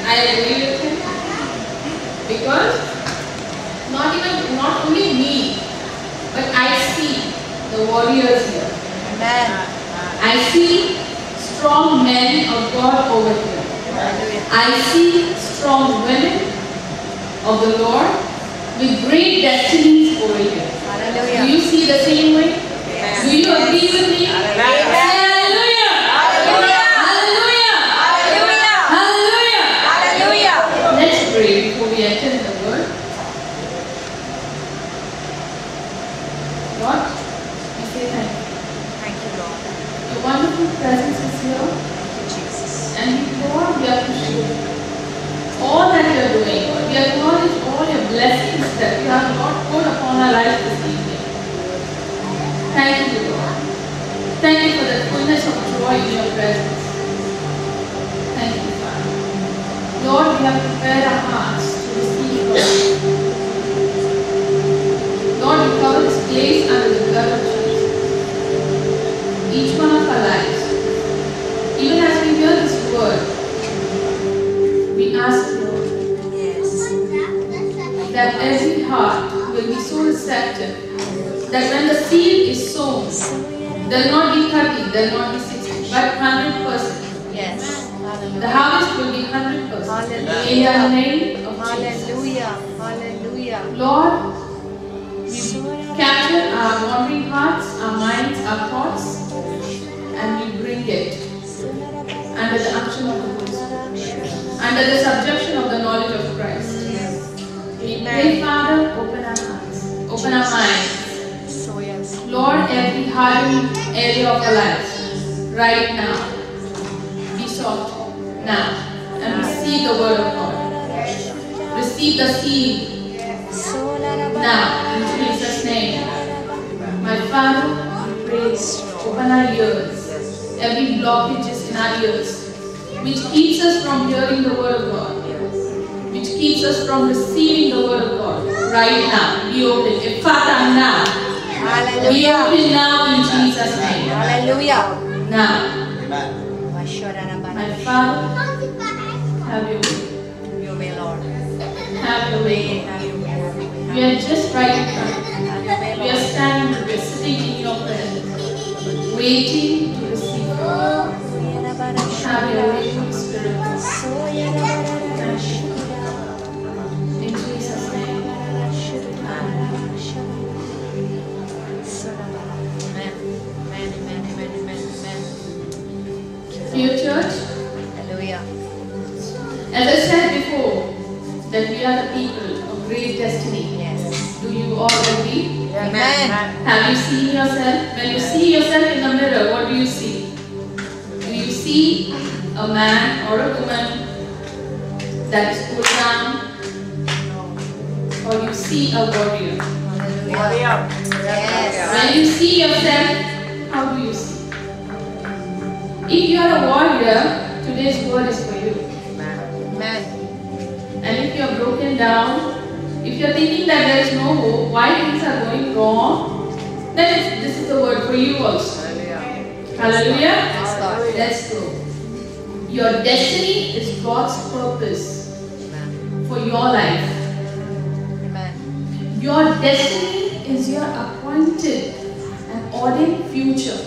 I agree with him. Because not only me, but I see the warriors here. Amen. I see strong men of God over here. I see strong women of the Lord with great destinies over here. Hallelujah. Do you see the same way? Yes. Do you agree with me? Amen. Hallelujah! Hallelujah. Hallelujah! Hallelujah. Hallelujah! Hallelujah. Let's pray before we enter the word. Lord, we say thank you. Thank you, Lord. Your wonderful presence is here. Thank you, Jesus. And Lord, we appreciate all that you are doing. Lord. We acknowledge all your blessings that you have not put upon our lives this evening. Thank you, Lord. Thank you for the fullness of joy in your presence. Thank you, Father. Lord, we have prepared our hearts to receive from you. Lord, we cover this place under the blood of Jesus. Each one of our lives. Even as we hear this word, we ask, Lord, Yes. that every heart will be so receptive that when the seed is sown, there will not be 30, there will not be 60, but 100%. Yes. The harvest will be 100%. Hallelujah. In the name of Jesus. Hallelujah. Hallelujah. Lord, we capture our wandering hearts, our minds, our thoughts, and we bring it under the action of the Holy Spirit, under the subjection of the knowledge of Christ. We pray, Father, open our hearts, open our minds. So yes. Lord, every hardened area of our lives, right now, be soft now, and receive the word of God. Receive the seed now, in Jesus' name. My Father, we pray, open our ears. Every blockage is in our ears, which keeps us from hearing the word of God, which keeps us from receiving the word of God. Right now, be open. Father, now. Be Hallelujah. open now in Jesus' name. Hallelujah. Now. My Father, have your way. Your way, Lord. Have your way. Have your way. Have your way. We are just right in front. Have your way, We are Lord. standing, we are sitting in your presence, waiting to receive. Have your way, Holy Spirit. In Jesus' name. Dear church, Hallelujah. as I said before, that we are the people of great destiny. Yes. Do you all agree? Amen. Have you seen yourself? When you see yourself in the mirror, what do you see? Do you see a man or a woman that is pulled down? Or you see a warrior? Hallelujah. Yes. When you see yourself, how do you see? If you are a warrior, today's word is for you. Amen. And if you are broken down, if you are thinking that there is no hope, why things are going wrong, then this is the word for you also. Hallelujah. Yes, Lord. Let's go. Your destiny is God's purpose for your life. Amen. Your destiny is your appointed and ordained future.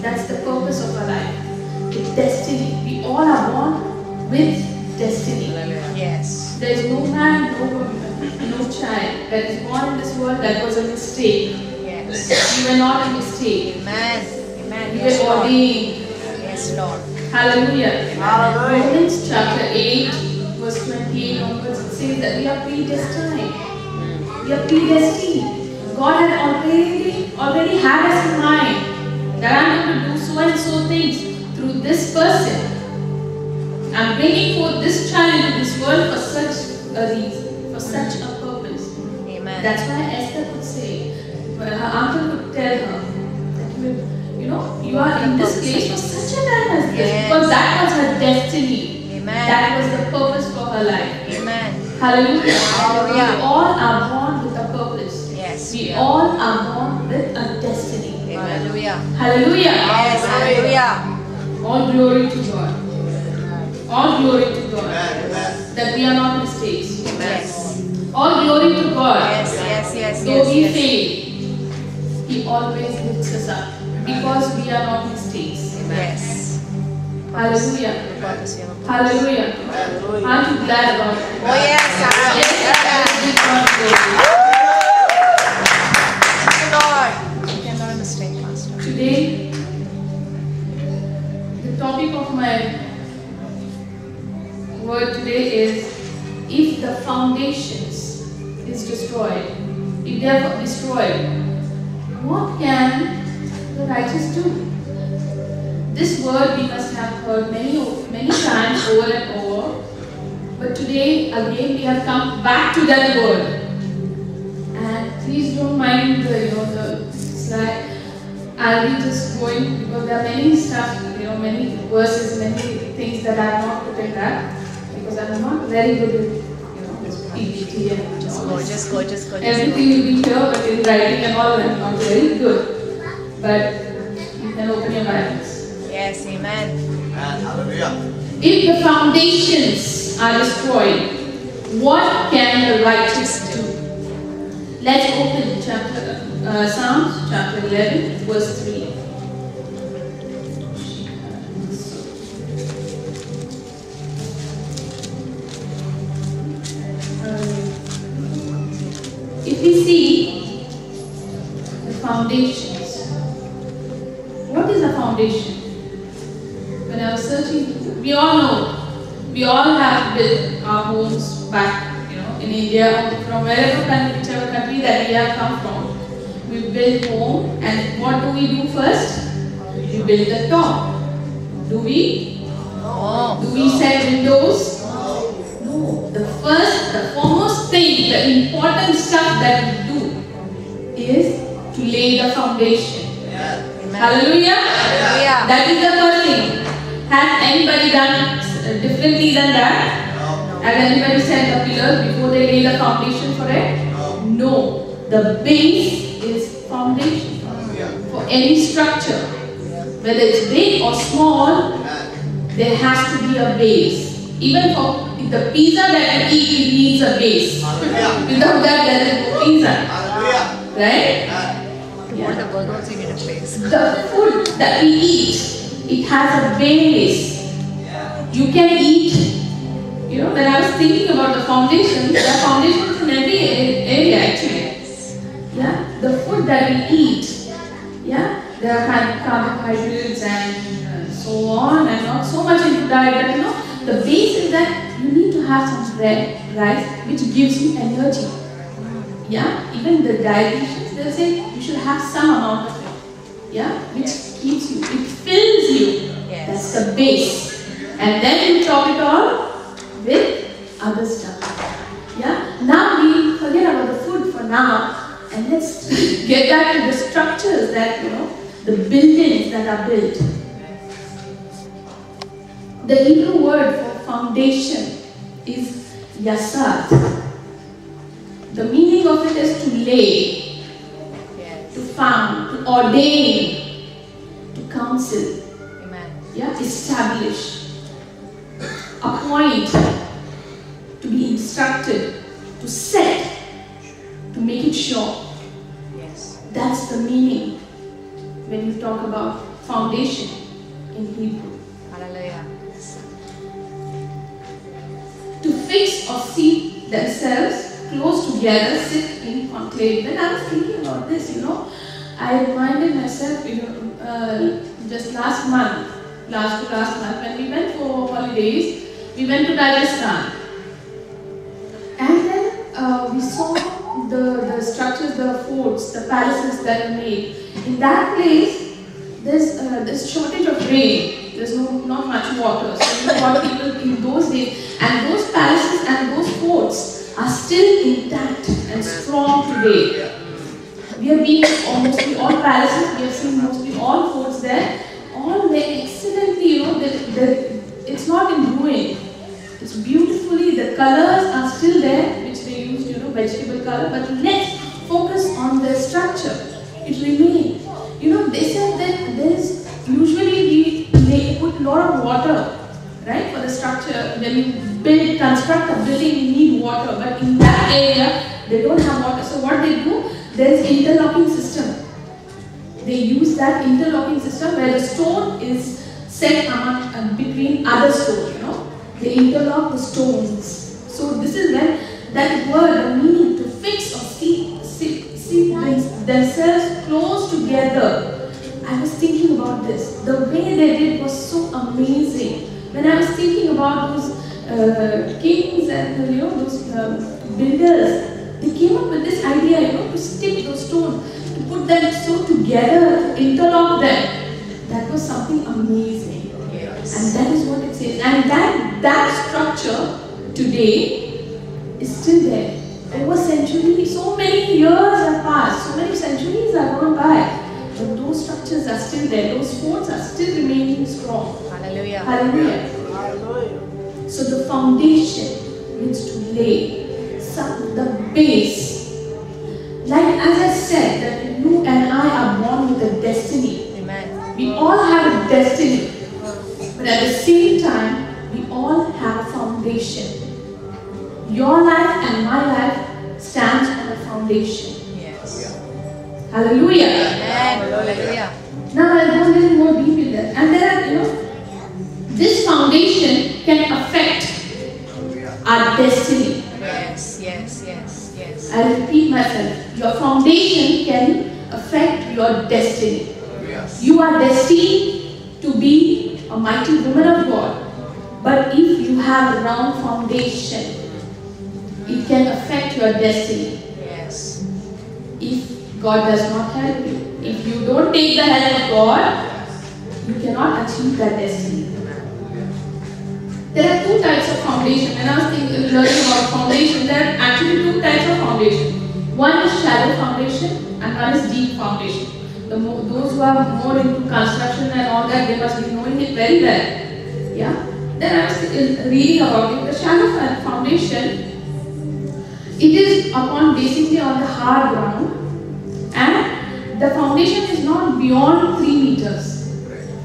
That's the purpose of our life. The destiny. We all are born with destiny. Yes. There is no man, no woman, no child that is born in this world that was a mistake. Yes. You were not a mistake. Amen. Amen. You Yes, were Lord. ordained. Yes, Lord. Hallelujah. Hallelujah. Romans chapter 8, verse 28 onwards, it says that we are predestined. We are predestined. God had already had us in mind that I'm going to do so and so things through this person. I'm bringing forth this child into this world for such a reason, for such a purpose. Amen. That's why Esther could say, well, her uncle could tell her that you are in this place for such a time as this, Yes. because that was her destiny. Amen. That was the purpose for her life. Amen. Hallelujah. Hallelujah. We all are born with a purpose. Yes. We all are born with a destiny. Hallelujah. Hallelujah. Yes. Hallelujah. All glory to God. All glory to God. Amen. That we are not mistakes. Yes. All glory to God. Yes. Though we fail, He always lifts us up because we are not mistakes. Yes. Hallelujah. God is your Hallelujah. Aren't you glad about it? Oh yes. Yes, give God glory. Thank you, Lord. You cannot mistake, Pastor. Today, the topic of my word today is if the foundations is destroyed, if they are destroyed, what can the righteous do? This word we must have heard many times over and over, but today again we have come back to that word. And please don't mind the slide. I'll be just going because there are many stuff, many verses, many things that I have not put in that because I'm not very good with PPT and all this. Just go. Everything will be here, but in writing and all, I'm not very good. But you can open your Bibles. Yes, amen. Hallelujah. If the foundations are destroyed, what can the righteous do? Let's open Psalms chapter 11, verse 3. If we see the foundations, what is a foundation? When I was searching, we all know, we all have built our homes back, in India, from whichever country that we have come from. We build home, and what do we do first? We build the top. Do we? No. Do we set windows? No. The foremost thing, the important stuff that we do is to lay the foundation. Amen. Hallelujah. Hallelujah. That is the first thing. Has anybody done differently than that? Has anybody set the pillars before they lay the foundation for it? No. The base is foundation. For any structure, whether it's big or small, there has to be a base. Even for the pizza that you eat, it needs a base. Without that, there is no pizza. Right? For the burgers, you need a place. The food that we eat, it has a base. You can eat, when I was thinking about the foundations, there are foundations in every area actually. Yeah, the food that we eat, there are carbohydrates and so on, and not so much into diet, but the base is that you need to have some bread, rice, which gives you energy. Yeah, even the dietitians, they'll say you should have some amount of it. Which keeps you, it fills you. Yes. That's the base. And then you top it all with other stuff. Now we forget about the food for now, and let's get back to the structures that, the buildings that are built. The Hebrew word for foundation is yasad. The meaning of it is to lay, to found, to ordain, to counsel, Amen. establish, appoint, to be instructed, to set, to make it sure. Yes. That's the meaning when you talk about foundation in Hebrew. Hallelujah. To fix or seat themselves close together, sit in conclave. When I was thinking about this, I reminded myself, just last month, when we went for holidays, we went to Rajasthan. And then we saw the structures, the forts, the palaces that are made. In that place, there's shortage of rain. There's not much water. So you got people in those days. And those palaces and those forts are still intact and strong today. We have been mostly all palaces, we have seen mostly all forts there. All they excellently, it's not in ruin. It's beautifully, the colors are still there, which they used, vegetable color, but let's focus on the structure. It remains. They said that there's, usually they put a lot of water, right? For the structure, when you construct a building, you need water. But in that area, they don't have water. So what they do, there's interlocking system. They use that interlocking system where the stone is set between other stones, They interlock the stones. So this is when that word, the meaning to fix or see themselves close together. I was thinking about this. The way they did was so amazing. When I was thinking about those kings and those builders, they came up with this idea, to stick those stones, to put them so together, to interlock them. That was something amazing. Yes. And that is what it says. And that structure today is still there. Over centuries, so many years have passed, so many centuries have gone by. But those structures are still there. Those forts are still remaining strong. Hallelujah. Hallelujah. So the foundation needs to lay the base. Like as I said, that you and I are born with a destiny. Amen. We all have a destiny. But at the same time, we all have a foundation. Your life and my life stands on a foundation. Yes. Hallelujah. Amen. Hallelujah. Now I'll go a little more deep in that. And there are, this foundation can affect our destiny. Yes. I repeat myself. Your foundation can affect your destiny. You are destined to be a mighty woman of God. But if you have a wrong foundation, it can affect your destiny. Yes. If God does not help you, if you don't take the help of God, you cannot achieve that destiny. There are two types of foundation. When I was learning about foundation, there are actually two types of foundation. One is shallow foundation and one is deep foundation. Those who are more into construction and all that, they must be knowing it very well. Yeah. Then I was reading about it. The shallow foundation, it is basically on the hard ground, and the foundation is not beyond 3 meters.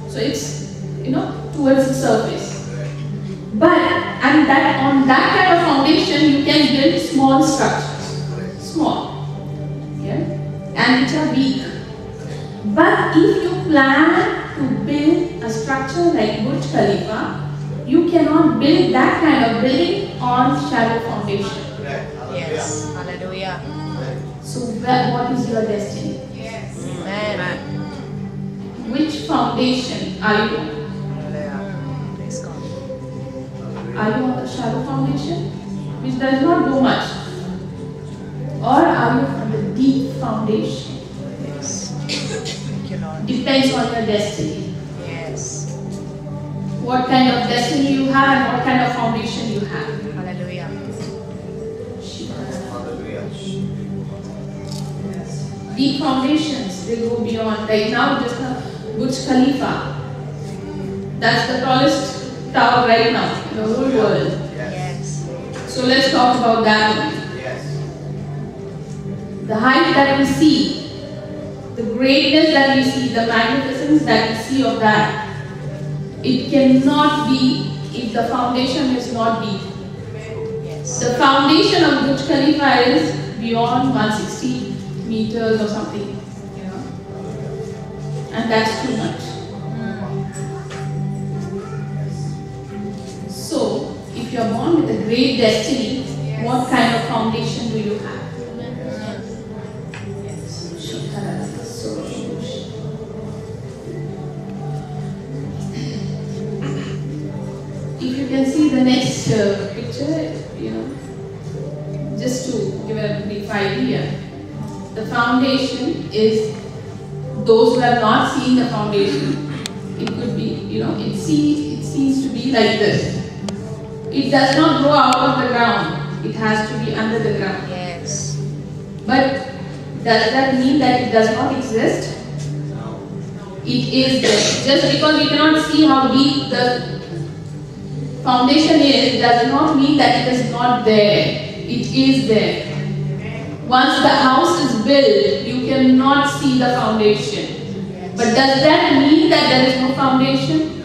So it's towards the surface. But on that kind of foundation, you can build small structures, and which are weak. But if you plan to build a structure like Burj Khalifa, you cannot build that kind of building on shallow foundation. Yes. Hallelujah. So what is your destiny? Yes. Amen. Which foundation are you on? Praise God. Are you on the shallow foundation, which does not go much? Or are you on the deep foundation? Yes. Thank you, Lord. Depends on your destiny. Yes. What kind of destiny you have and what kind of foundation you have. Hallelujah. Deep foundations, they go beyond. Right now, just Burj Khalifa. That's the tallest tower right now in the whole world. Yes. So let's talk about that one. The height that we see, the greatness that we see, the magnificence that we see of that, it cannot be if the foundation is not deep. Yes. The foundation of Burj Khalifa is beyond 160 meters or something, and that's too much. So, if you are born with a great destiny, what kind of foundation do you have? If you can see the next picture, just to give a brief idea, the foundation is, those who have not seen the foundation, it could be, it seems to be like this. It does not grow out of the ground. It has to be under the ground. Yes. But does that mean that it does not exist? It is there. Just because we cannot see how deep the foundation is, does not mean that it is not there. It is there. Once the house is built, you cannot see the foundation. But does that mean that there is no foundation?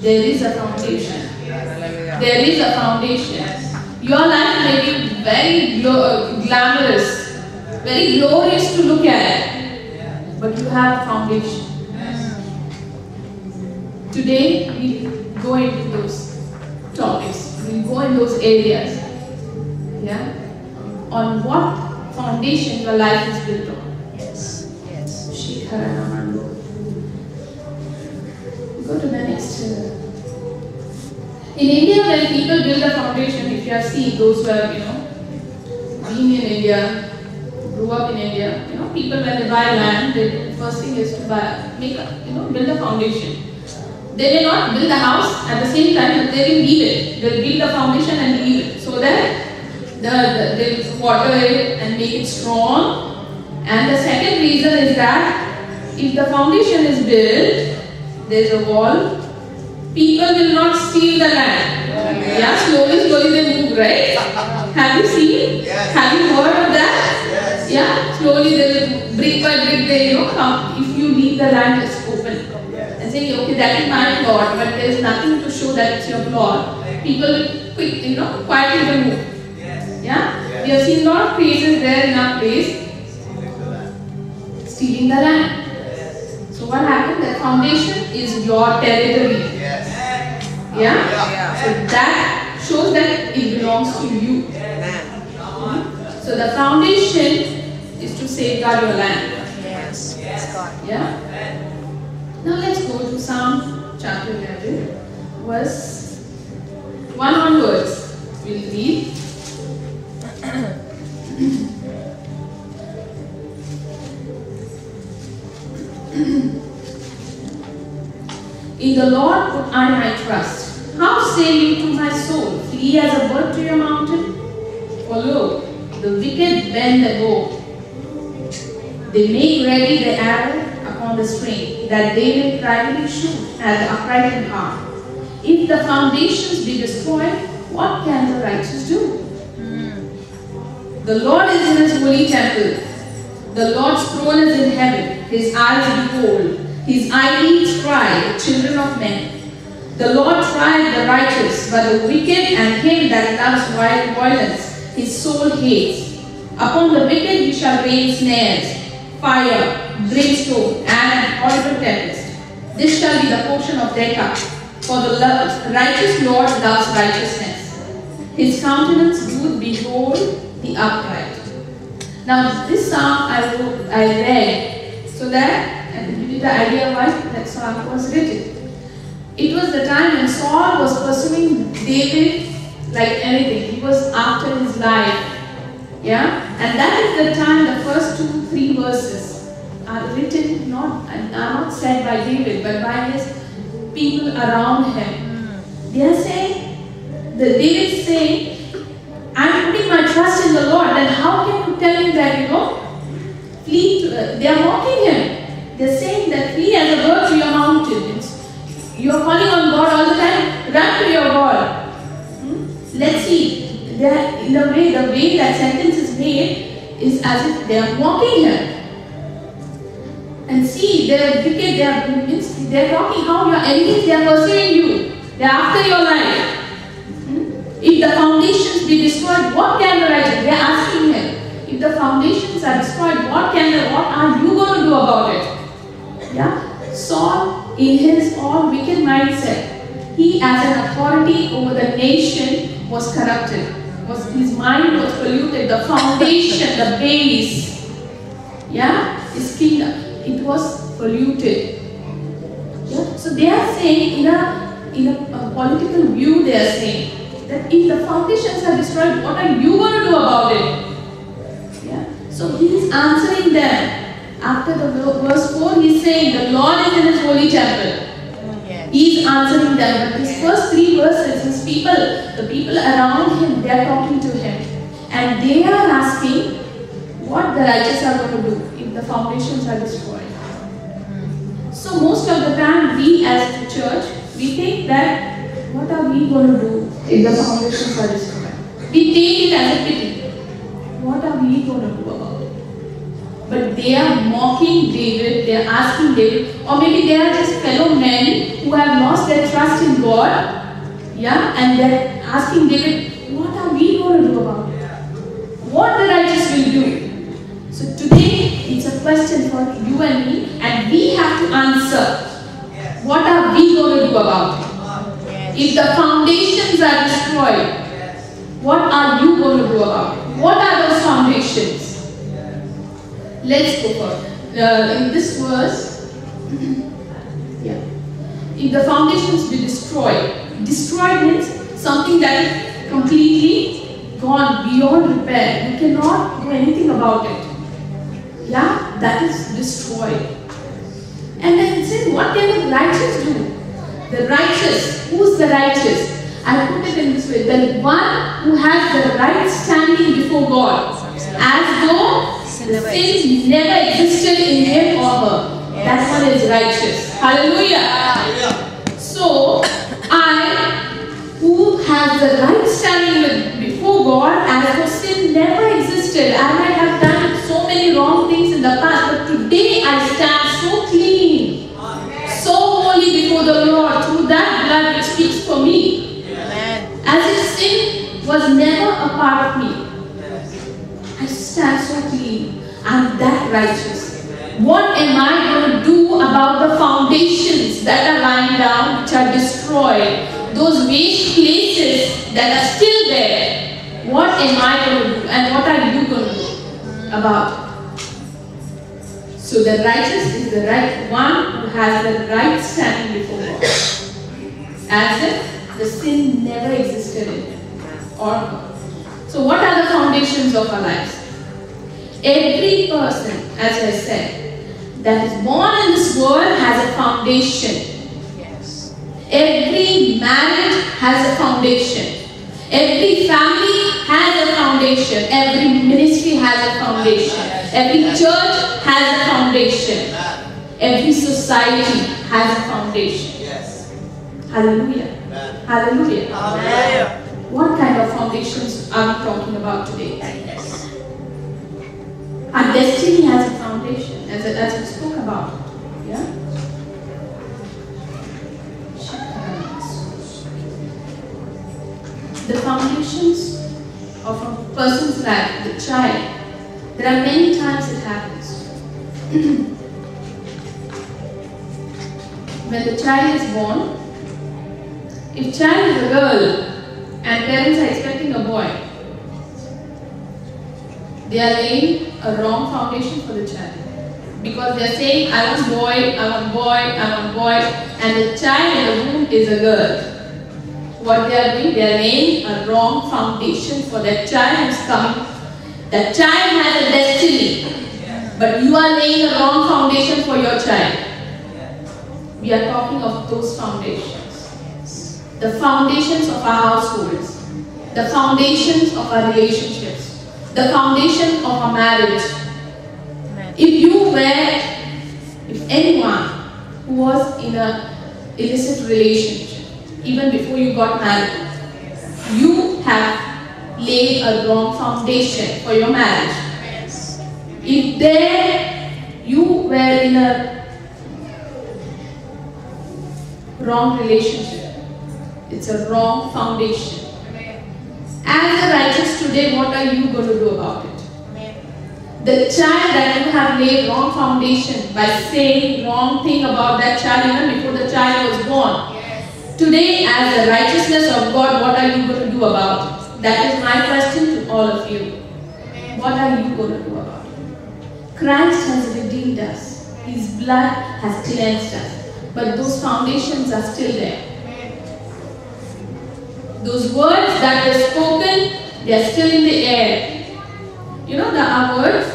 there is a foundation. Hallelujah. There is a foundation. Your life may be very glamorous, very glorious to look at, but you have a foundation. Today we go into those topics. We go in those areas. Yeah. On what foundation your life is built on. Yes. Yes. Go to the next. In India, when people build a foundation, if you have seen those who have, been in India, grew up in India, people when they buy land, the first thing is to build a foundation. They may not build a house at the same time, but they will leave it. They will build a foundation and leave it so that they will water it and make it strong. And the second reason is that if the foundation is built, there is a wall, people will not steal the land. Yeah, slowly they move, right? Have you seen? Yes. Have you heard of that? Yes. Yeah, slowly they will, brick by brick, they come. If you leave the land just open and say, okay, that is my plot, but there is nothing to show that it's your plot, people will quietly move. Yeah? We have seen a lot of cases there in our place, stealing the land. So what happened? The foundation is your territory. Yes. Yeah? So that shows that it belongs to you. Amen. So the foundation is to safeguard your land. Yes. Yes, God. Yeah? Now let's go to Psalm chapter 11, verse 1 onwards. We'll read. In the Lord put I my trust. How say you to my soul, flee as a bird to your mountain? For lo, the wicked bend the bow. They make ready the arrow upon the string, that they may privately shoot at the upright in heart. If the foundations be destroyed, what can the righteous do? The Lord is in his holy temple. The Lord's throne is in heaven. His eyes behold. His eyelids cry, the children of men. The Lord tried the righteous, but the wicked and him that loves violence, his soul hates. Upon the wicked he shall rain snares, fire, brimstone, and horrible tempest. This shall be the portion of their cup. For the righteous Lord loves righteousness. His countenance doth behold the upright. Now this psalm I read so that and to give you the idea why that psalm was written. It was the time when Saul was pursuing David like anything. He was after his life. Yeah? And that is the time the first 2-3 verses are written, are not said by David, but by his people around him. They are saying, David is saying, I'm putting my trust in the Lord. Then how can you tell me that, flee? They are mocking him. They're saying that flee as a bird to your mountains. You're calling on God all the time. Run to your God. Let's see. In the way that sentence is made is as if they are mocking him. And see, they're wicked. They're talking how your enemies, they are pursuing you. They're after your life. If the foundations be destroyed, what can the righteous? They're asking him. If the foundations are destroyed, what are you going to do about it? Yeah? Saul, in his all wicked mindset, he as an authority over the nation was corrupted. His mind was polluted. The foundation, the base, his kingdom, it was polluted. Yeah? So they are saying, in a political view, they are saying that if the foundations are destroyed, what are you going to do about it? Yeah? So he is answering them. After the verse 4, he is saying, the Lord is in his holy temple. He is answering them. But these first 3 verses, the people around him, they are talking to him. And they are asking what the righteous are going to do if the foundations are destroyed. So most of the time, we as the church, we think that what are we going to do if the foundations are destroyed? We take it as a pity. What are we going to do about it? But they are mocking David, they are asking David, or maybe they are just fellow men who have lost their trust in God, yeah, and they're asking David, what are we going to do about it? What the righteous will do. So today it's a question for you and me, and we have to answer. What are we going to do about it? If the foundations are destroyed, what are you going to do about it? What are those foundations? Let's go for it. In this verse, yeah. If the foundations be destroyed means something that is completely gone beyond repair. You cannot do anything about it. Yeah, that is destroyed. And then it says, what can the righteous do? The righteous, who's the righteous? I put it in this way, the one who has the right standing before God, as though sin never existed in him or her. That one is righteous. Hallelujah. So, who has the right standing before God, as though sin never existed. I might have done so many wrong things in the past, but today I stand so clean, so holy before the Lord through that blood which speaks for me. As if sin was never a part of me. I stand so clean. I'm that righteous. What am I going to do about the foundations that are lying down, which are destroyed? Those waste places that are still there. What am I going to do? And what are you going to do about it? So the righteous is the right one who has the right standing before God. As if the sin never existed in him or her. So what are the foundations of our lives? Every person, as I said, that is born in this world has a foundation. Yes. Every marriage has a foundation. Every family has a foundation. Every ministry has a foundation. Every church has a foundation. Every society has a foundation. Yes. Hallelujah. Amen. Hallelujah. Hallelujah. What kind of foundations are we talking about today? Our destiny has a foundation, as we spoke about. Yeah? The foundations of a person's life, the child, there are many times it happens. When the child is born, if child is a girl and parents are expecting a boy, they are laying a wrong foundation for the child. Because they are saying, I want boy, I want boy, I want boy, and the child in the womb is a girl. What they are doing, they are laying a wrong foundation for that child who is coming. That child has a destiny, but you are laying a wrong foundation for your child. We are talking of those foundations. The foundations of our households, the foundations of our relationships, the foundation of our marriage. If anyone who was in an illicit relationship, even before you got married, you have laid a wrong foundation for your marriage. If you were in a wrong relationship, it's a wrong foundation. As a righteous today, what are you going to do about it? The child that you have laid wrong foundation by saying wrong thing about that child even before the child was born. Today, as the righteousness of God, what are you going to do about it? That is my question to all of you. What are you going to do about it? Christ has redeemed us. His blood has cleansed us. But those foundations are still there. Those words that were spoken, they are still in the air. You know, our words,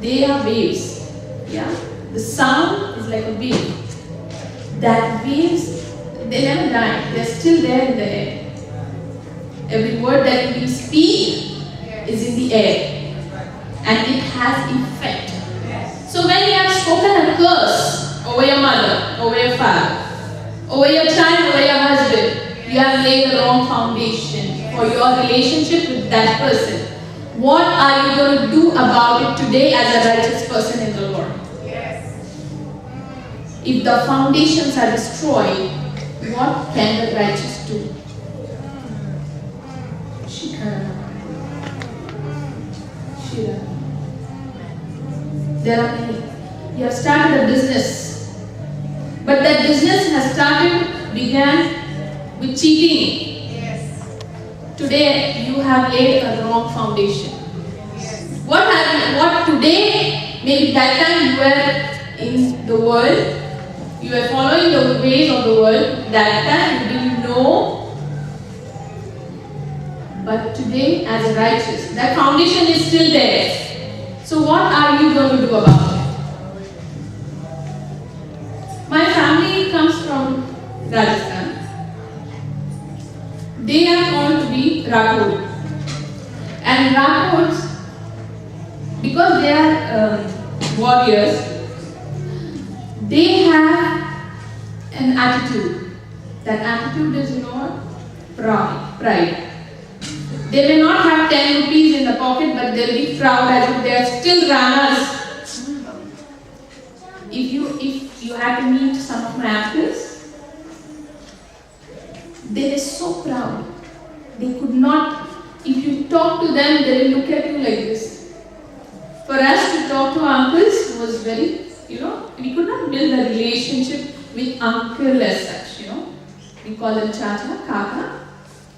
they are waves. Yeah? The sound is like a wave. That waves, they never die. They are still there in the air. Every word that we speak is in the air. And it has effect. So when you have spoken a curse over your mother, over your father, over your child, over your husband, you have laid the wrong foundation for your relationship with that person. What are you going to do about it today as a righteous person in the Lord? If the foundations are destroyed, What can the righteous do? Shikara. Shira. There are many. You have started a business, but that business began with cheating. Yes. Today you have laid a wrong foundation. Yes. What today, maybe that time you were in the world, you were following the ways of the world, that time you didn't know. But today, as a righteous, that foundation is still there. So what are you going to do about it? My family comes from Rajasthan. They are called to be Rathod. And Rathods, because they are warriors, they have an attitude. That attitude is, pride. They may not have 10 rupees in the pocket, but they'll be proud as if they are still Ranas. If you had to meet some of my uncles, they were so proud. They could not, if you talk to them, they will look at you like this. For us to talk to uncles was very, we could not build a relationship with uncle as such, We call them Chacha, Kaka.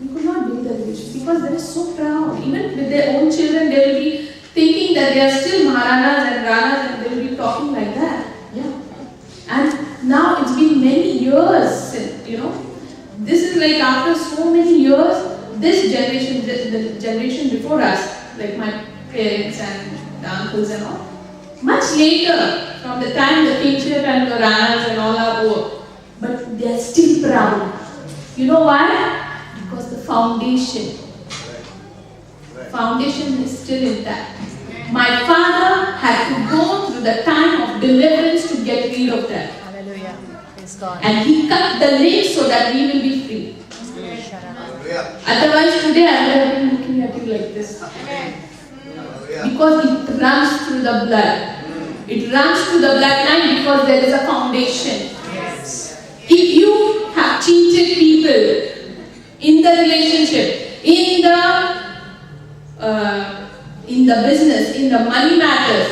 We could not build a relationship because they were so proud. Even with their own children, they will be thinking that they are still Maharanas and Ranas and they will be talking like that. Yeah. And now it's been many years, This is like after so many years, this generation, the generation before us, like my parents and the uncles and all, much later, from the time the kingship and the Ranas and all are over, but they are still proud. You know why? Because the foundation is still intact. My father had to go through the time of deliverance to get rid of that. Hallelujah. Praise God. And he cut the link so that we will be free. Hallelujah. Otherwise today I would have been looking at you like this. Hallelujah. Because it runs through the blood. It runs through the bloodline because there is a foundation. Yes. If you have cheated people in the relationship, in the business, in the money matters,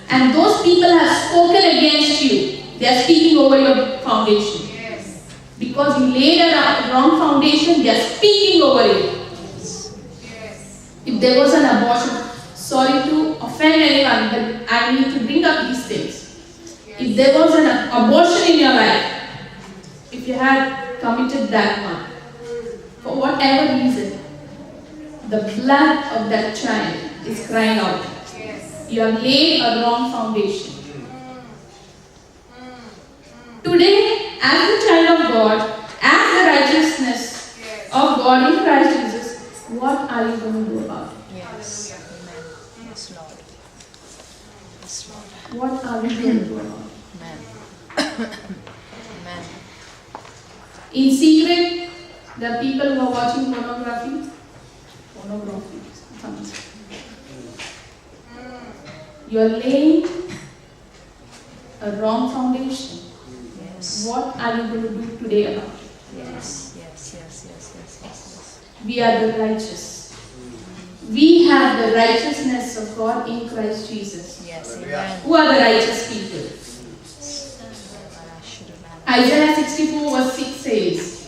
and those people have spoken against you, they are speaking over your foundation. Yes. Because you laid a wrong foundation, they are speaking over it. Yes. If there was an abortion, sorry to offend anyone, but I need to bring up these things. If there was an abortion in your life, if you had committed that one, for whatever reason, the blood of that child is crying out. Yes. You have laid a wrong foundation. Today, as the child of God, as the righteousness of God in Christ Jesus, what are you going to do about it? Yes. Amen. Yes, Lord. Yes, Lord. What are we going to do about it? Amen. Amen. In secret, there are people who are watching pornography. You are laying a wrong foundation. Yes. What are you going to do today about it? Yes. Yes. Yes. Yes. Yes. Yes. We are the righteous. We have the righteousness of God in Christ Jesus. Yes. Amen. Who are the righteous people? Isaiah 64 verse 6 says,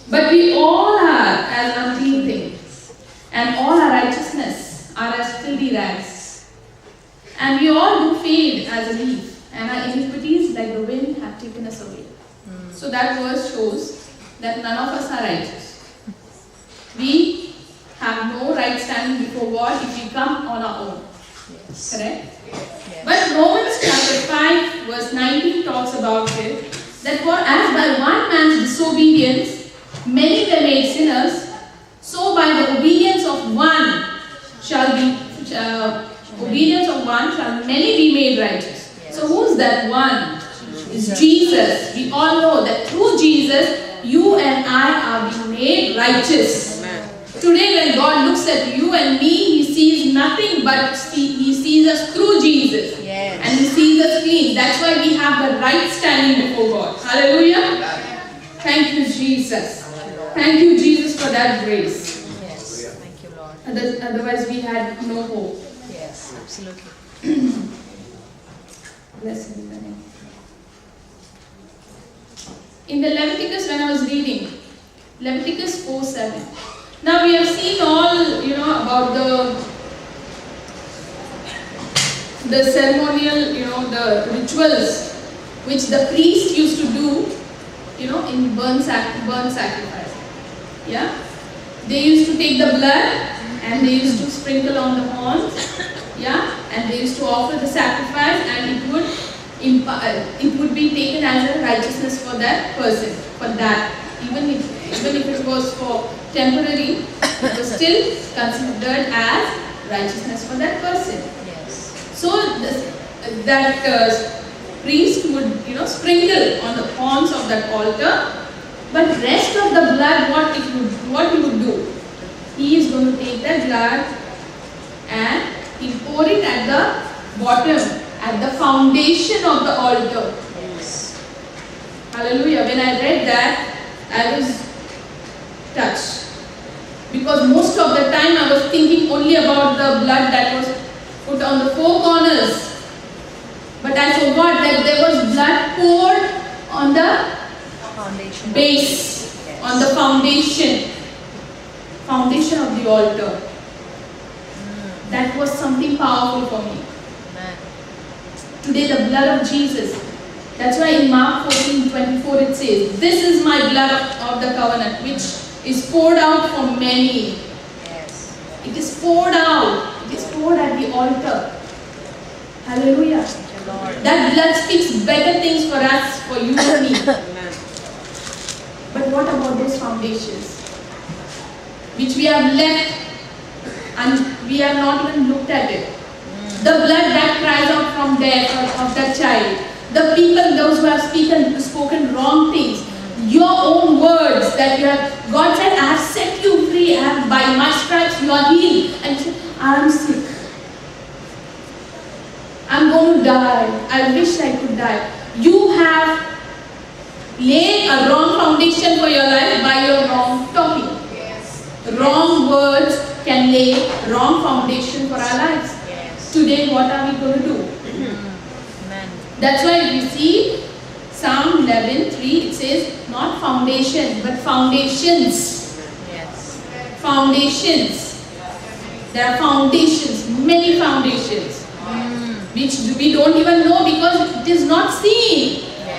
"But we all are as unclean things, and all our righteousness are as filthy rags. And we all do fade as a leaf, and our iniquities like the wind have taken us away." So that verse shows that none of us are righteous. We have no right standing before God if we come on our own. Yes. Correct? Yes. But Romans chapter 5 verse 19 talks about it, that for as by one man's disobedience many were made sinners, so by the obedience of one shall many be made righteous. So who's that one? Is Jesus. We all know that through Jesus you and I are being made righteous. Amen. Today when God looks at you and me, He sees nothing but He sees us through Jesus. Yes. And He sees us clean. That's why we have the right standing before God. Hallelujah. Thank you, Jesus. Thank you, Jesus, for that grace. Yes. Thank you, Lord. Otherwise, we had no hope. Yes, absolutely. Blessed be the name. In the Leviticus, when I was reading, Leviticus 4:7. Now we have seen all, about the ceremonial, the rituals which the priest used to do, in burnt sacrifice. Yeah? They used to take the blood and they used to sprinkle on the horns. Yeah? And they used to offer the sacrifice, and it would be taken as a righteousness for that person, for that. Even if it was for temporary, it was still considered as righteousness for that person. Yes. So that priest would, sprinkle on the horns of that altar, but rest of the blood, what he would do? He is going to take that blood and he pour it at the bottom, at the foundation of the altar. Yes. Hallelujah. When I read that, I was touched. Because most of the time I was thinking only about the blood that was put on the four corners. But I forgot that there was blood poured on the Foundation. base, Yes. on the foundation of the altar. That was something powerful for me. Amen. Today the blood of Jesus. That's why in Mark 14:24 it says, "This is my blood of the covenant, which is poured out for many." Yes. It is poured out. It is poured at the altar. Hallelujah. Thank you, Lord. That blood speaks better things for us, for you and me. But what about those foundations which we have left and we have not even looked at it? The blood that cries out from death of that child. The people, those who have spoken wrong things. Your own words that you have. God said, "I have set you free. By my stripes you are healed." And you said, "I am sick. I'm going to die. I wish I could die." You have laid a wrong foundation for your life by your wrong talking. Wrong words can lay wrong foundation for our lives. Yes. Today, what are we going to do? Amen. That's why we see Psalm 11:3. It says not foundation, but foundations. Yes. Foundations. There are foundations, many foundations, which we don't even know because it is not seen.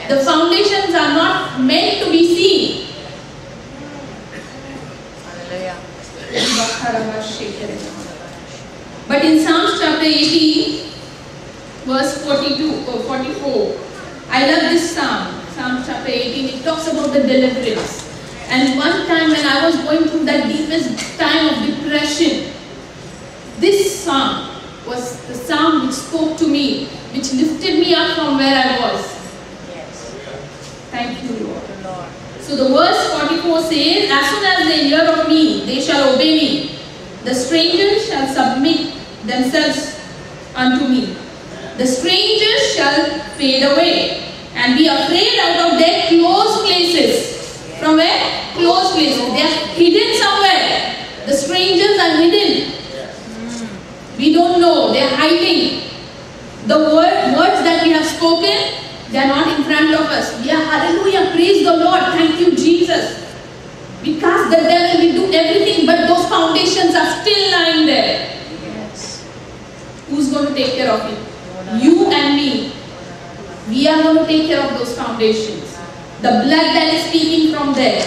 The foundations are not meant to be seen. Hallelujah. But in Psalms chapter 18, verse 42 or 44, I love this psalm. Psalm chapter 18, it talks about the deliverance. And one time when I was going through that deepest time of depression, this psalm was the psalm which spoke to me, which lifted me up from where I was. Yes. Thank you, Lord. Thank you, Lord. So the verse 44 says, "As soon as they hear of me, they shall obey me. The strangers shall submit themselves unto me. The strangers shall fade away and be afraid out of their close places." From where? Close places. They are hidden somewhere. The strangers are hidden. We don't know. They are hiding. The words that we have spoken, they are not in front of us. We are, hallelujah, praise the Lord, thank you Jesus. We cast the devil, we do everything, but those foundations are still lying there. Yes. Who's going to take care of it? You and me. We are going to take care of those foundations. The blood that is speaking from there.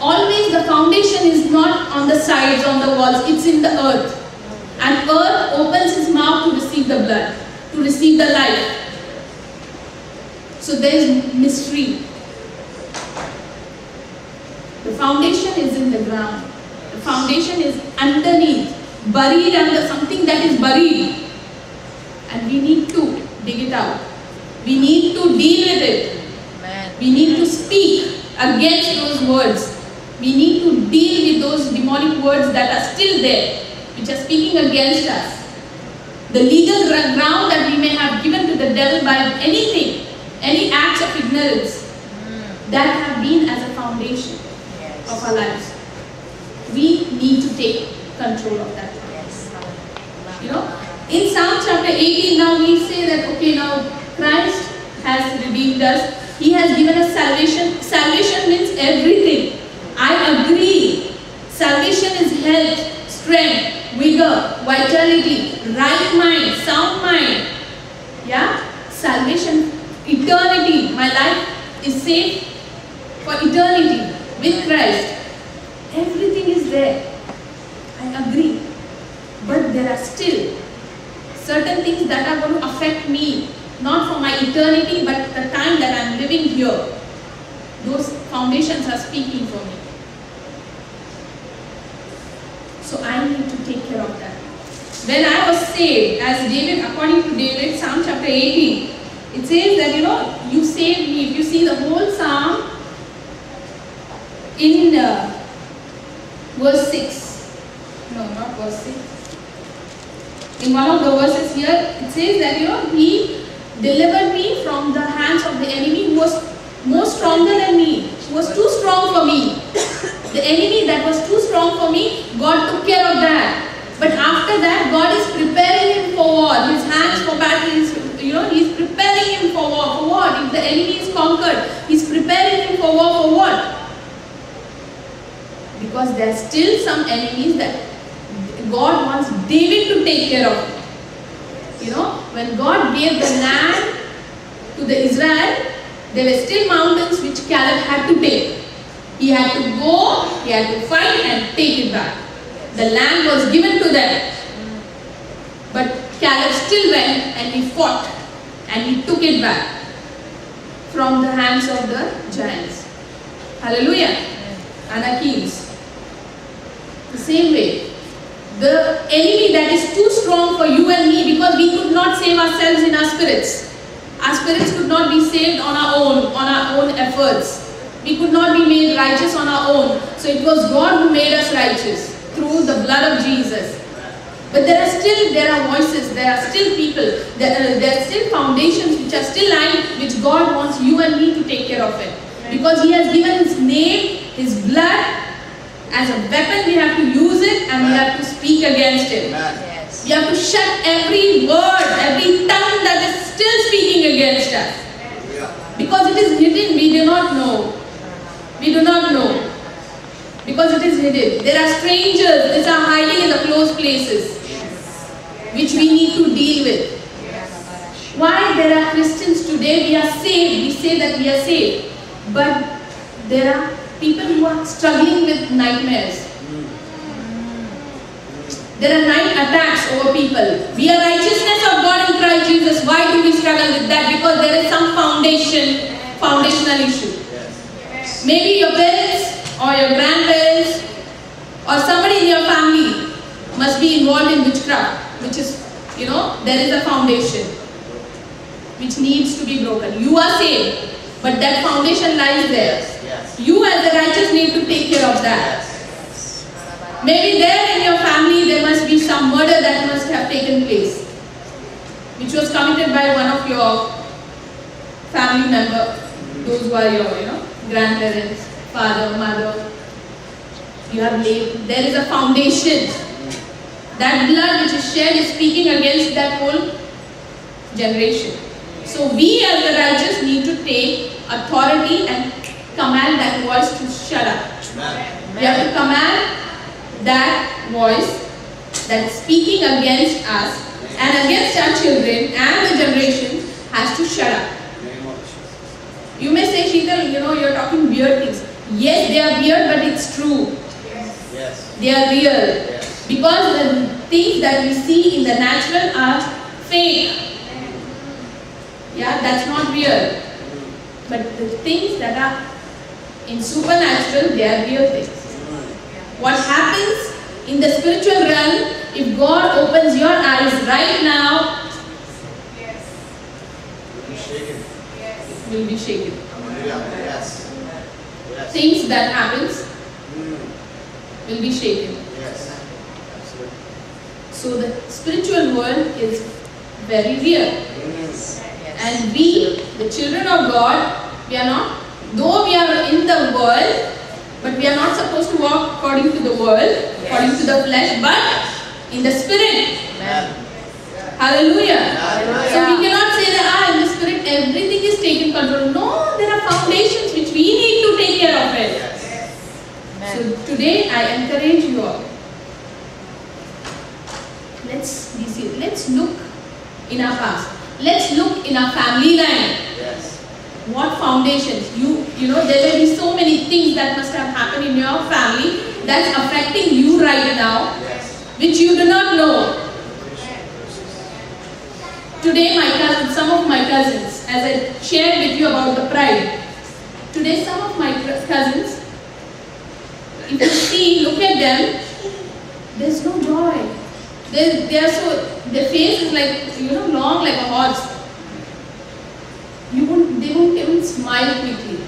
Always the foundation is not on the sides, on the walls, it's in the earth. And earth opens its mouth to receive the blood, to receive the life. So there is mystery. The foundation is in the ground. The foundation is underneath, buried under something that is buried. And we need to dig it out. We need to deal with it. Amen. We need to speak against those words. We need to deal with those demonic words that are still there, which are speaking against us. The legal ground that we may have given to the devil by anything, any acts of ignorance. that have been as a foundation Yes. of our lives. We need to take control of that. Yes. You know, in Psalm chapter 18, now we say that, okay, now Christ has redeemed us. He has given us salvation. Salvation means everything. I agree. Salvation is health, strength, vigor, vitality, right mind, sound mind. Yeah? Salvation, eternity. My life is saved for eternity with Christ. Everything is there. I agree. But there are still certain things that are going to affect me, not for my eternity, but the time that I'm living here. Those foundations are speaking for me. So I need to take care of that. When I was saved, as David, according to David, Psalm chapter 18, it says that, you know, you saved me. If you see the whole Psalm, in verse 6, no, not verse 6. In one of the verses here, it says that, you know, He delivered me from the hands of the enemy who was more stronger than me, who was too strong for me. The enemy that was too strong for me, God took care of that. But after that, God is preparing him for war. His hands for battle is, you know, He's preparing him for war. For what? If the enemy is conquered, He's preparing him for war. For what? Because there are still some enemies that God wants David to take care of. You know, when God gave the land to the Israel, there were still mountains which Caleb had to take. He had to go, he had to fight and take it back. The land was given to them. But Caleb still went and he fought and he took it back from the hands of the giants. Hallelujah. Anakims. The same way. The enemy that is too strong for you and me, because we could not save ourselves in our spirits. Our spirits could not be saved on our own efforts. We could not be made righteous on our own. So it was God who made us righteous through the blood of Jesus. But there are voices, there are still people, there are still foundations which are still lying, which God wants you and me to take care of it. Because He has given His name, His blood, as a weapon. We have to use it and we have to speak against it. Yes. We have to shut every word, every tongue that is still speaking against us. Because it is hidden, we do not know. We do not know. Because it is hidden. There are strangers which are hiding in the closed places, which we need to deal with. Why there are Christians today, we are saved, we say that we are saved. But there are people who are struggling with nightmares. There are night attacks over people. We are righteousness of God in Christ Jesus. Why do we struggle with that? Because there is some foundational issue. Maybe your parents or your grandparents or somebody in your family must be involved in witchcraft, which is, you know, there is a foundation which needs to be broken. You are saved, but that foundation lies there. You as the righteous need to take care of that. Maybe there in your family there must be some murder that must have taken place, which was committed by one of your family member, those who are your, you know, grandparents, father, mother. You have laid, there is a foundation. That blood which is shed is speaking against that whole generation. So we as the righteous need to take authority and command that voice to shut up. We have to command that voice that is speaking against us and against our children and the generation has to shut up. You may say, Sheetal, you know, you're talking weird things. Yes, they are weird, but it's true. Yes. They are real. Yes. Because the things that we see in the natural are fake. Yeah, that's not real. But the things that are in supernatural, they are real things. What happens in the spiritual realm, if God opens your eyes right now, will be shaken. Yes. Yes. Things that happens will be shaken. Yes. Absolutely. So the spiritual world is very real. Yes. And we, the children of God, we are not, though we are world, but we are not supposed to walk according to the world, according to the flesh, but in the spirit. Amen. Hallelujah. Hallelujah. So we cannot say that in the spirit everything is taken control. No, there are foundations which we need to take care of it. Amen. So today I encourage you all. Let's be serious. Let's look in our past. Let's look in our family line. Yes. What foundations? You know, there will be so many things that must have happened in your family that's affecting you right now, Yes. which you do not know. Today some of my cousins, as I shared with you about the pride, today some of my cousins, if you see, look at them, there's no joy. Their face is like, long like a horse. They won't even smile quickly.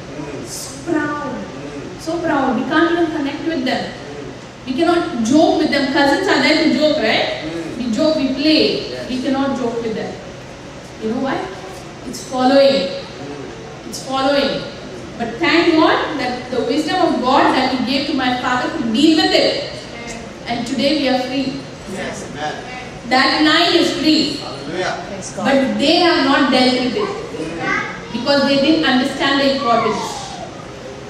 So proud. We can't even connect with them. We cannot joke with them. Cousins are there to joke, right? We joke, we play. Yes. We cannot joke with them. You know why? It's following. It's following. But thank God that the wisdom of God that He gave to my father could deal with it. And today we are free. Yes. Amen. That line is free. Hallelujah. Praise God. But they have not dealt with it. Because they didn't understand the importance.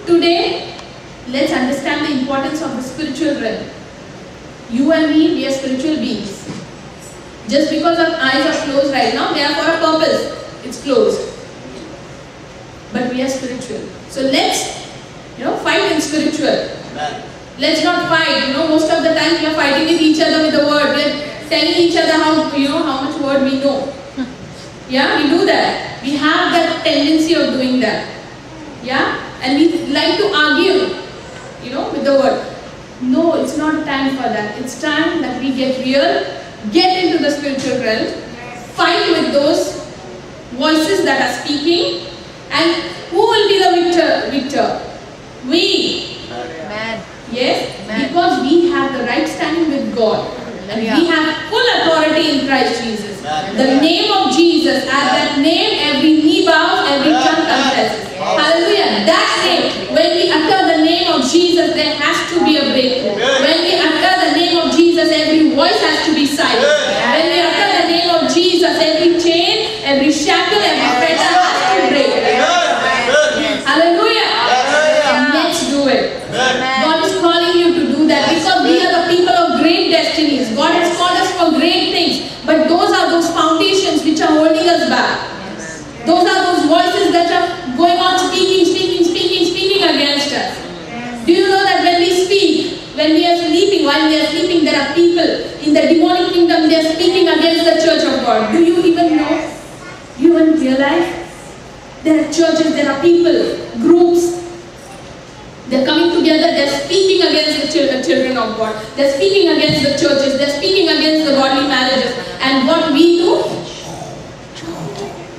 Today, let's understand the importance of the spiritual realm. You and me, we are spiritual beings. Just because our eyes are closed right now, they are for a purpose. It's closed. But we are spiritual. So let's, fight in spiritual. Amen. Let's not fight. Most of the time we are fighting with each other with the word. We're telling each other how much word we know. Yeah, we do that. We have that tendency of doing that. Yeah, and we like to argue, with the word. No, it's not time for that. It's time that we get real, get into the spiritual realm, fight with those voices that are speaking, and who will be the victor? We. Amen. Yes, Amen. because we have the right standing with God. And we have full authority in Christ Jesus. Amen. The name of Jesus, at that name, every knee bows, every tongue confesses. Hallelujah. That name, when we utter the name of Jesus, there has to be a breakthrough. When we utter the name of Jesus, every voice has to be silenced. When we utter the name of Jesus, every chain, every shackle, every fetter has to break. Hallelujah. Let's do it. God is calling you to do that because we are the people of great destinies. God has called us for great things. But those are those foundations which are holding us back. Those are those voices that are going on speaking against us. Do you know that when we speak, when we are sleeping, while we are sleeping, there are people in the demonic kingdom, they are speaking against the church of God. Do you even know? Do you even realize? There are churches, there are people, groups. They're coming together, they're speaking against the children of God. They're speaking against the churches, they're speaking against the godly marriages. And what we do?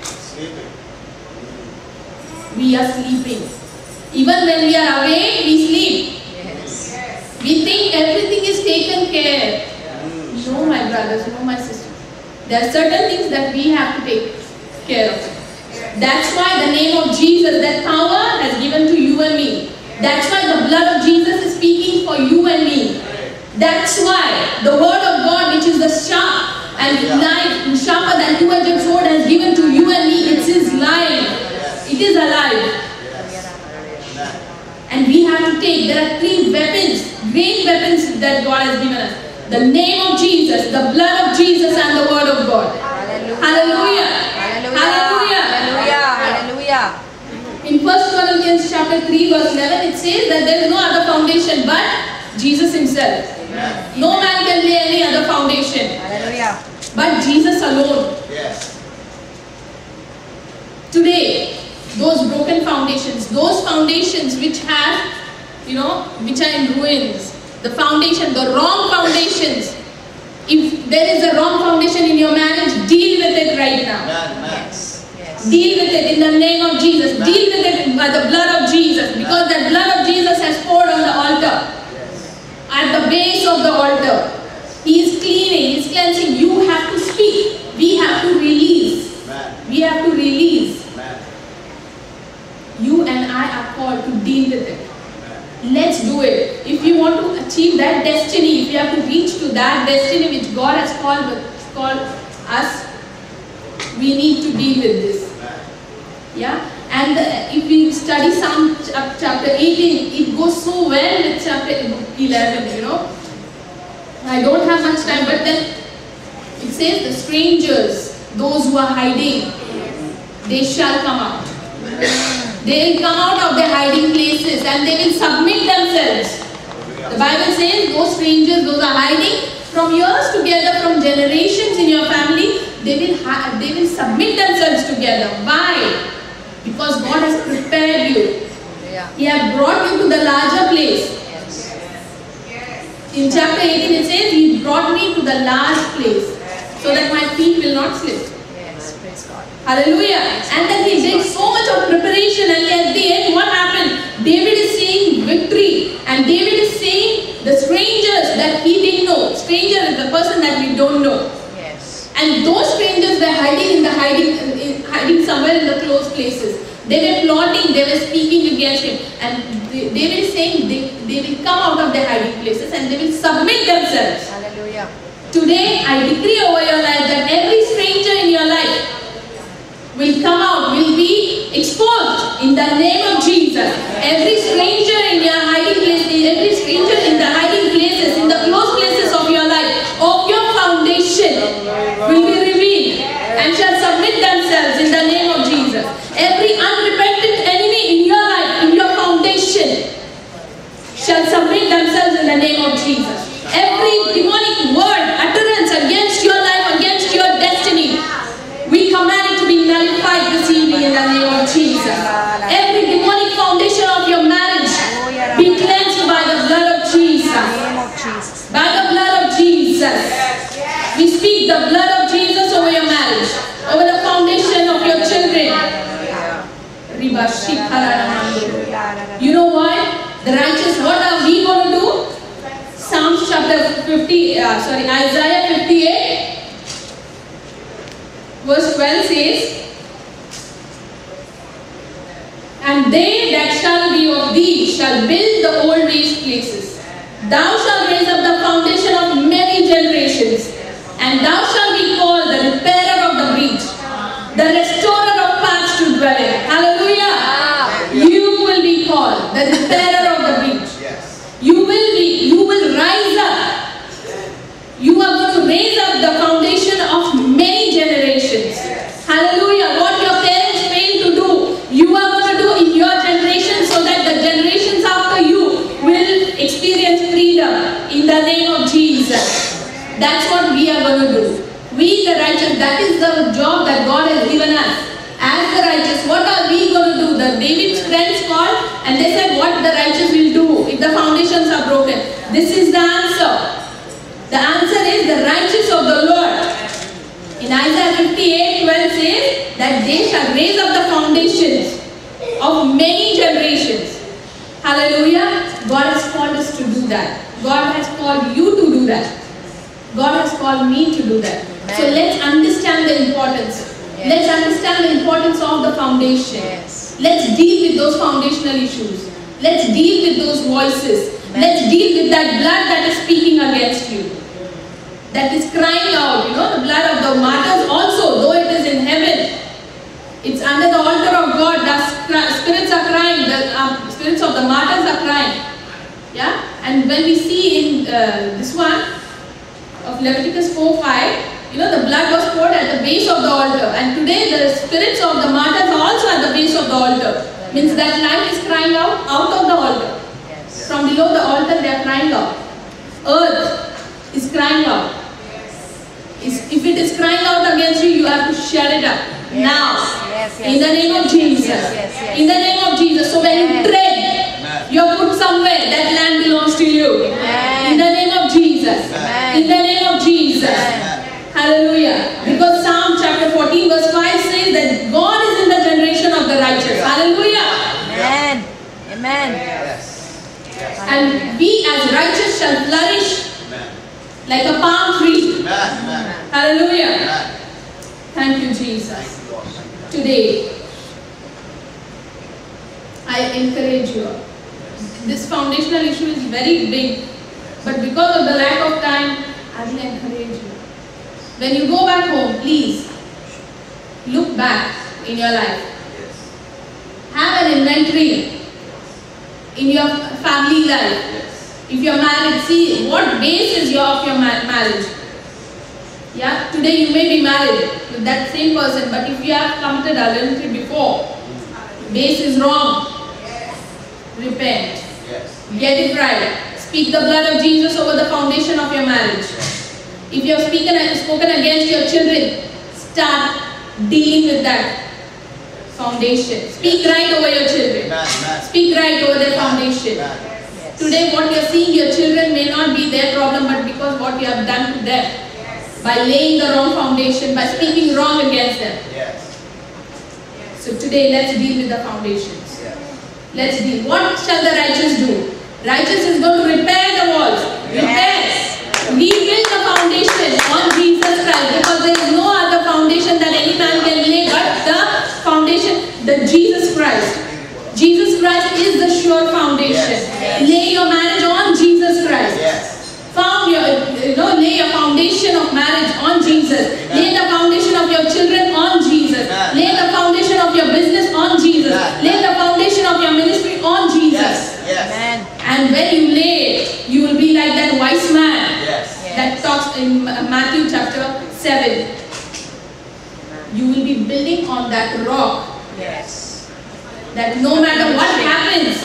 Sleeping. We are sleeping. Even when we are awake, we sleep. Yes. We think everything is taken care. No, my brothers, no, my sisters. There are certain things that we have to take care of. That's why the name of Jesus, that power has given to you and me. That's why the blood of Jesus is speaking for you and me. That's why the word of God, which is the sharp and live, sharper than two-edged sword, has given to you and me. It is live. It is alive. And we have to take, there are 3 weapons, great weapons that God has given us. The name of Jesus, the blood of Jesus, and the word of God. Hallelujah. Hallelujah. Hallelujah. Hallelujah. In 1 Corinthians chapter 3 verse 11, it says that there is no other foundation but Jesus Himself. No man can lay any other foundation Hallelujah. but Jesus alone. Yes. Today, those broken foundations, those foundations which have, which are in ruins, the foundation, the wrong foundations. If there is a wrong foundation in your marriage, deal with it right now. Yes. Yes. Deal with it in the name of Jesus. Deal with it by the blood of Jesus, because that blood of Jesus has poured on the altar. At the base of the altar, He is cleaning, He is cleansing. You have to speak. We have to release. We have to release. You and I are called to deal with it. Let's do it. If you want to achieve that destiny, if you have to reach to that destiny which God has called us, we need to deal with this. Yeah? And if we study Psalm chapter 18, it goes so well with chapter 11, you know. I don't have much time, but then it says the strangers, those who are hiding, they shall come out. They will come out of their hiding places and they will submit themselves. The Bible says those strangers, those are hiding from years together, from generations in your family, they will submit themselves together. Why? Because God has prepared you. He has brought you to the larger place. In chapter 18 it says, He brought me to the large place so that my feet will not slip. Yes, praise God. Hallelujah. And then He did so much of preparation, and at the end what happened? David is saying victory, and David is saying the strangers that he didn't know. Stranger is the person that we don't know. Yes. And those strangers were hiding somewhere in the closed places. They were plotting, they were speaking against him. And David is saying they will come out of their hiding places and they will submit themselves. Hallelujah. Today, I decree over your life that every stranger in your life will come out, will be exposed in the name of Jesus. Every stranger in your hiding places, every stranger in the hiding places, in the closed places of your life, of your foundation, will be revealed and shall submit themselves in the name of Jesus. Every unrepentant enemy in your life, in your foundation, shall submit themselves in the name of Jesus. Every demonic word, utterance against your life, against your destiny, we command it to be nullified this evening in the name of Jesus. Every demonic foundation of your marriage be cleansed by the blood of Jesus. By the blood of Jesus. We speak the blood of Jesus over your marriage, over the foundation of your children. You know why? The righteous, what are we going to do? Psalms chapter Isaiah 58 verse 12 says, and they that shall be of thee shall build the old waste places. Thou shalt raise up the foundation of many generations, and thou shalt be called the repairer of the breach, the restorer of paths to dwell in. Hallelujah! You will be called the repairer of the breach. You will rise up. You are going to raise up the foundation of many generations. Hallelujah. What your parents failed to do, you are going to do in your generation, so that the generations after you will experience freedom in the name of Jesus. That's what we are going to do. We the righteous, that is the job that God has given us. As the righteous, what are we going to do? The David's friends called and they said what the righteous will do if the foundations are broken. This is the answer. The answer is the righteous of the Lord. In Isaiah 58:12 says that they shall raise up the foundations of many generations. Hallelujah. God has called us to do that. God has called you to do that. God has called me to do that. Amen. So let's understand the importance. Yes. Let's understand the importance of the foundation. Yes. Let's deal with those foundational issues. Let's deal with those voices. Amen. Let's deal with that blood that is speaking against you. That is crying out. You know, the blood of the martyrs also, though it is in heaven, it's under the altar of God. The spirits are crying. The spirits of the martyrs are crying. Yeah? And when we see in this one of Leviticus 4:5, you know, the blood was poured at the base of the altar. And today the spirits of the martyrs are also at the base of the altar. Means that life is crying out of the altar. Yes. From below the altar they are crying out. Earth is crying out. If it is crying out against you, you have to shut it up. Yes. Now. Yes, yes, In the name of Jesus. Yes. In the name of Jesus. So when you tread your foot somewhere, that land belongs to you. Amen. In the name of Jesus. Amen. In the name of Jesus. Amen. Hallelujah. Because Psalm chapter 14 verse 5 says that God is in the generation of the righteous. Hallelujah. Amen. Amen. Yes. And we as righteous shall flourish like a palm tree. Hallelujah. Thank you, Jesus. Today, I encourage you. this foundational issue is very big, but because of the lack of time, I will encourage you. When you go back home, please look back in your life. Have an inventory in your family life. If you're married, see what base is of your marriage. Yeah, today you may be married with that same person, but if you have committed adultery before, base is wrong. Repent. Get it right. Speak the blood of Jesus over the foundation of your marriage. If you have spoken against your children, start dealing with that foundation. Speak right over your children. Speak right over their foundation. Today what you are seeing, your children may not be their problem, but because what you have done to them. By laying the wrong foundation, by speaking wrong against them. So today let's deal with the foundations. Let's deal. What shall the righteous do? Righteous is going to repair the walls. Repair. Rebuild the foundation on Jesus Christ, because there is no other foundation that any man can lay but the foundation, the Jesus Christ. Jesus Christ is the sure foundation. Lay your marriage on Jesus Christ. Lay your foundation of marriage on Jesus. Lay the foundation of your children on Jesus. Lay the foundation of your business on Jesus. Lay the foundation of your ministry on Jesus. Amen. And when you lay it, you will be like that wise man that talks in Matthew chapter 7. You will be building on that rock. That no matter what happens,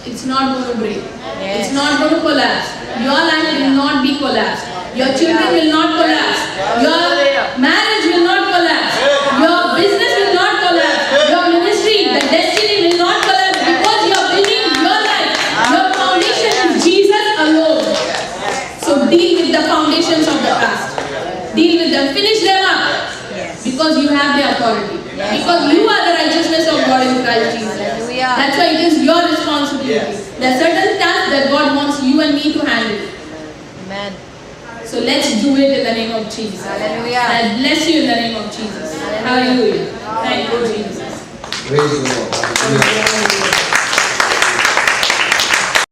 it's not going to break. It's not going to collapse. Your life will not be collapsed. Your children will not collapse. Your marriage will not collapse. Your business will not collapse. Your ministry, the destiny will not collapse, because you are building your life. Your foundation is Jesus alone. So deal with the foundations of the past. Deal with them. Finish them up. Because you have the authority. Because you are the righteousness of God in Christ Jesus. That's why it is your responsibility. There are certain tasks that God wants you and me to handle. Amen. So let's do it in the name of Jesus. Hallelujah. I bless you in the name of Jesus. Hallelujah. Thank you, Jesus. Praise the Lord. Hallelujah.